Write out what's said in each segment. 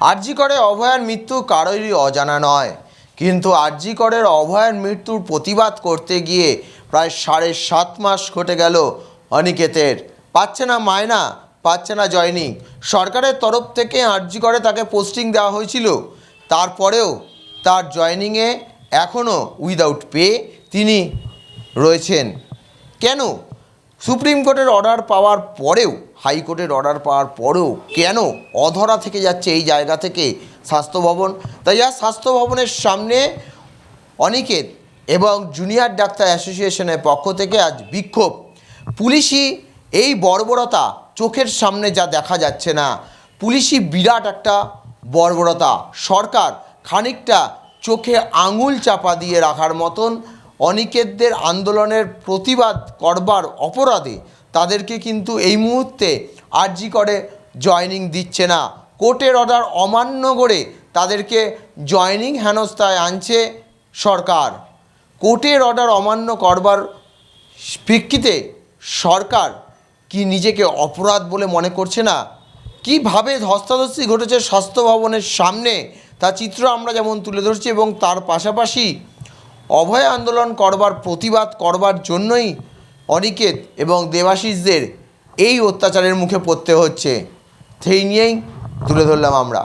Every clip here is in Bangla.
আরজি করে অভয়ার মৃত্যু কারোরই অজানা নয়, কিন্তু আরজি করের অভয়ার মৃত্যুর প্রতিবাদ করতে গিয়ে প্রায় 7.5 মাস ঘটে গেল অনিকেতের। পাচ্ছে না মায়না, পাচ্ছে না জয়নিং। সরকারের তরফ থেকে আরজি করে তাকে পোস্টিং দেওয়া হয়েছিল, তারপরেও তার জয়নিংয়ে এখনও উইদাউট পে তিনি রয়েছেন। কেন? সুপ্রিম কোর্টের অর্ডার পাওয়ার পরেও, হাইকোর্টের অর্ডার পাওয়ার পরেও কেন অধরা থেকে যাচ্ছে এই জায়গা থেকে স্বাস্থ্য ভবন? তাই আর স্বাস্থ্য ভবনের সামনে অনিকেত এবং জুনিয়র ডাক্তার অ্যাসোসিয়েশনের পক্ষ থেকে আজ বিক্ষোভ। পুলিশি এই বর্বরতা চোখের সামনে যা দেখা যাচ্ছে না, পুলিশি বিরাট একটা বর্বরতা। সরকার খানিকটা চোখে আঙুল চাপা দিয়ে রাখার মতন অনিকেতদের আন্দোলনের প্রতিবাদ করবার অপরাধে তাদেরকে কিন্তু এই মুহূর্তে আরজি করে জয়নিং দিচ্ছে না। কোর্টের অর্ডার অমান্য করে তাদেরকে জয়নিং হেনস্থায় আনছে সরকার। কোর্টের অর্ডার অমান্য করবার প্রেক্ষিতে সরকার কি নিজেকে অপরাধ বলে মনে করছে না? কীভাবে ধস্তাধস্তি ঘটেছে স্বাস্থ্য ভবনের সামনে তার চিত্র আমরা যেমন তুলে ধরছি, এবং তার পাশাপাশি অভয় আন্দোলন করবার প্রতিবাদ করবার জন্যই অনিকেত এবং দেবাশিসদের এই অত্যাচারের মুখে পড়তে হচ্ছে, সেই নিয়েই তুলে ধরলাম আমরা।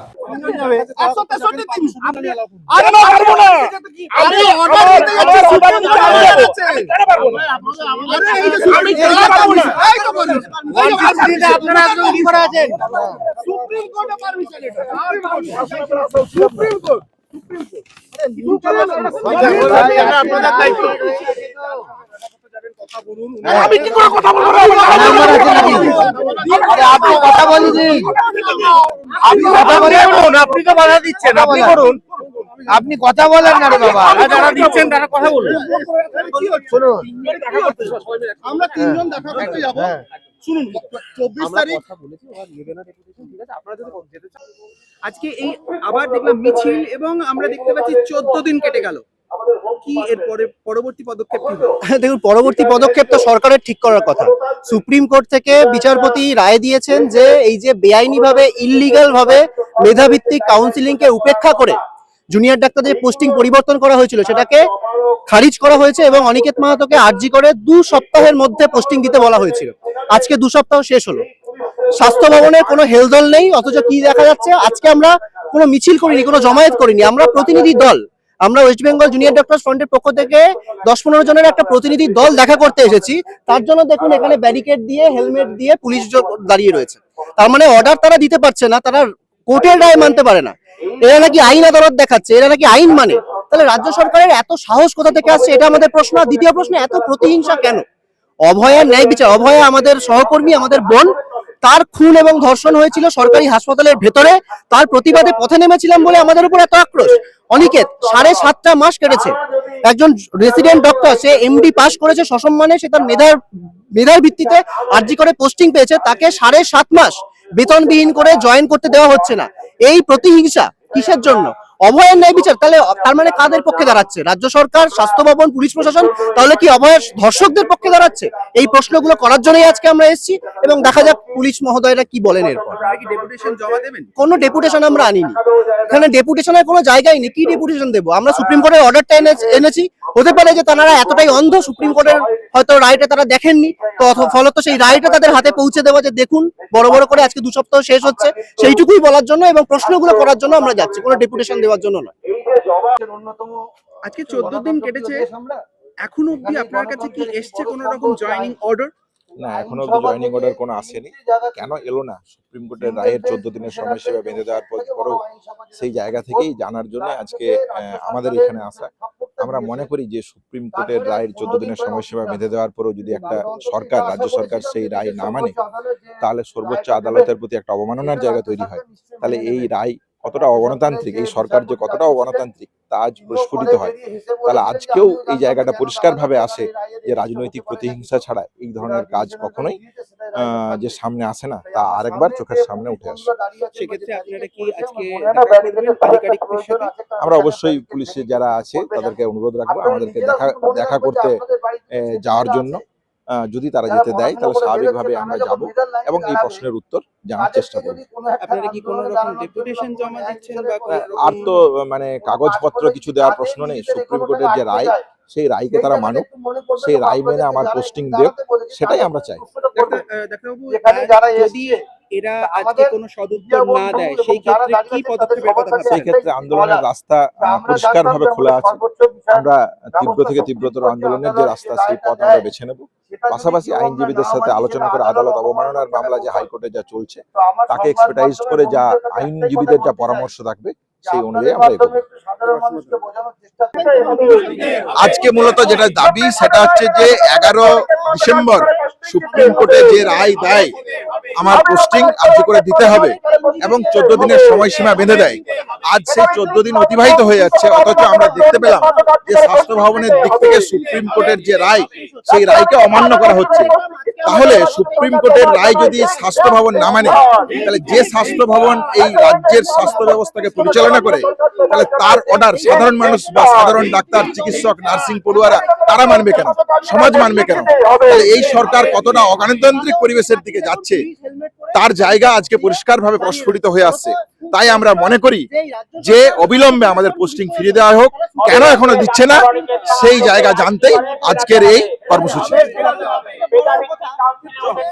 আমি কি করে কথা বলবো? আপনি কথা বলুন, আপনি কথা বলুন, আপনি তো বাধা দিচ্ছেন, আপনি করুন, আপনি কথা বলেন না রে বাবা, যারা দিচ্ছেন তারা কথা বলুন। আমরা তিনজন দেখা করতে যাব, শুনুন 24 তারিখ আজকে এই আবার দেখলাম মিছিল, এবং আমরা দেখতে পাচ্ছি 14 দিন কেটে গেল। কি এরপরে পরবর্তী পদক্ষেপ কি হবে? দেখুন, পরবর্তী পদক্ষেপ তো সরকারের ঠিক করার কথা। সুপ্রিম কোর্ট থেকে বিচারপতি রায় দিয়েছেন যে এই যে বেআইনি ভাবে, ইললিগাল ভাবে মেধাভিত্তিক কাউন্সিলিং কে উপেক্ষা করে জুনিয়র ডাক্তারদের পোস্টিং পরিবর্তন করা হয়েছিল সেটাকে খারিজ করা হয়েছে, এবং অনিকেত মাহাতোকে আরজি করে 2 সপ্তাহের মধ্যে পোস্টিং দিতে বলা হয়েছিল। আজকে 2 সপ্তাহ শেষ হলো, স্বাস্থ্য ভবনের কোনো হেলদোল নেই। অথচ কি দেখা যাচ্ছে, আজকে আমরা কোনো মিছিল করিনি, কোনো জমায়েত করিনি, আমরা প্রতিনিধি দল, আমরা ওয়েস্ট বেঙ্গল জুনিয়র ডক্টর ফ্রন্টের পক্ষ থেকে 10-15 জনের একটা প্রতিনিধি দল দেখা করতে এসেছি। তার জন্য দেখুন এখানে ব্যারিকেড দিয়ে, হেলমেট দিয়ে পুলিশ দাঁড়িয়ে রয়েছে। তার মানে অর্ডার তারা দিতে পারছে না, তারা কোর্টের রায় মানতে পারে না। এরা নাকি আইন আদালত দেখাচ্ছে, এরা নাকি আইন মানে। তাহলে রাজ্য সরকারের এত সাহস কোথা থেকে আসছে, এটা আমাদের প্রশ্ন। দ্বিতীয় প্রশ্ন, এত প্রতিহিংসা কেন? অভয়ার ন্যায় বিচার, অভয়া আমাদের সহকর্মী, আমাদের বোন, তার খুন এবং ধর্ষণ হয়েছিল সরকারি হাসপাতালের ভেতরে। তার প্রতিবাদে পথে নেমেছিলাম বলে আমাদের উপর এত আক্রোশ। অনিকেত 7.5 মাস কেটেছে, একজন রেসিডেন্ট ডক্টর, সে এমডি পাস করেছে সসম্মানে, সে তার মেধার ভিত্তিতে আরজি করে পোস্টিং পেয়েছে, তাকে 7.5 মাস বেতনবিহীন করে জয়েন করতে দেওয়া হচ্ছে না। এই প্রতিহিংসা কিসের জন্য? অভয়ের ন্যায় বিচার তাহলে তার মানে কাদের পক্ষে দাঁড়াচ্ছে? রাজ্য সরকার, স্বাস্থ্য ভবন, পুলিশ প্রশাসন, তাহলে কি অভয়ের ধর্ষকদের পক্ষে দাঁড়াচ্ছে? এই প্রশ্নগুলো করার জন্যই আজকে আমরা এসেছি, এবং দেখা যাক পুলিশ মহোদয়রা কি বলেন এরপর। কোনো ডেপুটেশন আমরা আনিনি, এখানে ডেপুটেশনের কোনো জায়গাই নেই। কি ডেপুটেশন দেবো? আমরা সুপ্রিম কোর্টের অর্ডারটা এনেছি। হতে পারে যে তারা এতটাই অন্ধ, সুপ্রিম কোর্টের হয়তো রায়টা তারা দেখেননি, তো ফলত সেই রায়টা তাদের হাতে পৌঁছে দেওয়া, যে দেখুন বড় বড় করে আজকে 2 সপ্তাহ শেষ হচ্ছে, সেইটুকুই বলার জন্য এবং প্রশ্নগুলো করার জন্য আমরা যাচ্ছি, কোনো ডেপুটেশন দেওয়ার জন্য নয়। আজকে 14 দিন কেটেছে, এখনো অবধি আপনার কাছে কি এসছে কোন রকম জয়েনিং অর্ডার? না, এখনো অব্দি জয়েনিং অর্ডার কোনো আসেনি। কেন এলো না? সুপ্রিম কোর্টের রায়ের 14 দিনের সময়সীমা বেঁধে দেওয়ার পরেও সেই জায়গা থেকেই জানার জন্য আজকে আমাদের এখানে আসা। আমরা মনে করি যে সুপ্রিম কোর্টের রায়ের 14 দিনের সময়সীমা বেঁধে দেওয়ার পরেও যদি একটা সরকার, রাজ্য সরকার সেই রায় না মানে, তাহলে সর্বোচ্চ আদালতের প্রতি একটা অবমাননার জায়গা তৈরি হয়। তাহলে এই রায় কতটা অগণতান্ত্রিক, এই সরকার যে কতটা অগণতান্ত্রিক তা আজ প্রস্ফুটিত হয়। তাহলে আজকেও এই জায়গাটা পরিষ্কার ভাবে আসে যে রাজনৈতিক প্রতিহিংসা ছাড়া এই ধরনের কাজ কখনোই যে সামনে আসে না, তা আরেকবার চোখের সামনে উঠে আসে। সেক্ষেত্রে আপনারা কি আজকে দেখা করবেন আধিকারিকদের সাথে? আমরা অবশ্যই পুলিশের যারা আছে তাদেরকে অনুরোধ রাখবো আমাদেরকে দেখা করতে যাওয়ার জন্য, যদি তারা যেতে দেয় তাহলে স্বাভাবিকভাবে আমরা যাব এবং এই প্রশ্নের উত্তর জানার চেষ্টা করব। আপনারা কি কোনো রকম ডেপুটেশন জমা দিচ্ছেন বা কোনো আর রকম তো মানে কাগজপত্র কিছু দেওয়ার প্রশ্ন নেই। সুপ্রিম কোর্টের যে রায়, সেই রায়কে তারা মানুক, সেই রায় মেনে আমার পোস্টিং দেব, সেটাই আমরা চাই। ডাক্তারবাবু, যদি এরা আজকে কোনো সদুত্তর না দেয় সেই ক্ষেত্রে কি পদক্ষেপের কথা ভাবছেন? সেই ক্ষেত্রে আন্দোলনের রাস্তা পরিষ্কারভাবে খোলা আছে। আমরা তীব্র থেকে তীব্রতর আন্দোলনের যে রাস্তা, সেই পথ আমরা বেছে নেব। পাশাপাশি আইনজীবীদের সাথে আলোচনা করে আদালত অবমাননার মামলা যে হাইকোর্টে যা চলছে, তাকে এক্সপার্টাইজ করে যা আইনজীবীদের যা পরামর্শ থাকবে, সেই অনুযায়ী আমরা এগোবো। আজকে মূলত যেটা দাবি সেটা হচ্ছে যে 11 ডিসেম্বর সুপ্রিম কোর্টে যে রায় দেয় আমার পোস্টিং আর্জি করে দিতে হবে এবং 14 দিনের সময়সীমা বেঁধে দেয়। আজ সেই 14 দিন অতিবাহিত হয়ে যাচ্ছে, অথচ আমরা দেখতে পেলাম যে স্বাস্থ্য ভবনের দিক থেকে সুপ্রিম কোর্টের যে রায়, সেই রায়কে অমান্য করা হচ্ছে। তাহলে সুপ্রিম কোর্টের রায় যদি স্বাস্থ্য ভবন না মানে, তাহলে যে স্বাস্থ্য ভবন এই রাজ্যের স্বাস্থ্য ব্যবস্থাকে পরিচালনা করে, তাহলে তার অর্ডার সাধারণ মানুষ বা সাধারণ ডাক্তার, চিকিৎসক, নার্সিং পড়ুয়ারা তারা মানবে কেন, সমাজ মানবে কেন? তাহলে এই সরকার কতটা অগণতান্ত্রিক পরিবেশের দিকে যাচ্ছে, তার জায়গা আজকে পরিষ্কারভাবে প্রস্ফুটিত হয়ে আসছে। তাই আমরা মনে করি যে অবিলম্বে আমাদের পোস্টিং ফিরিয়ে দেওয়া হোক। কেন এখনো দিচ্ছে না, সেই জায়গা জানতেই আজকের এই কর্মসূচি।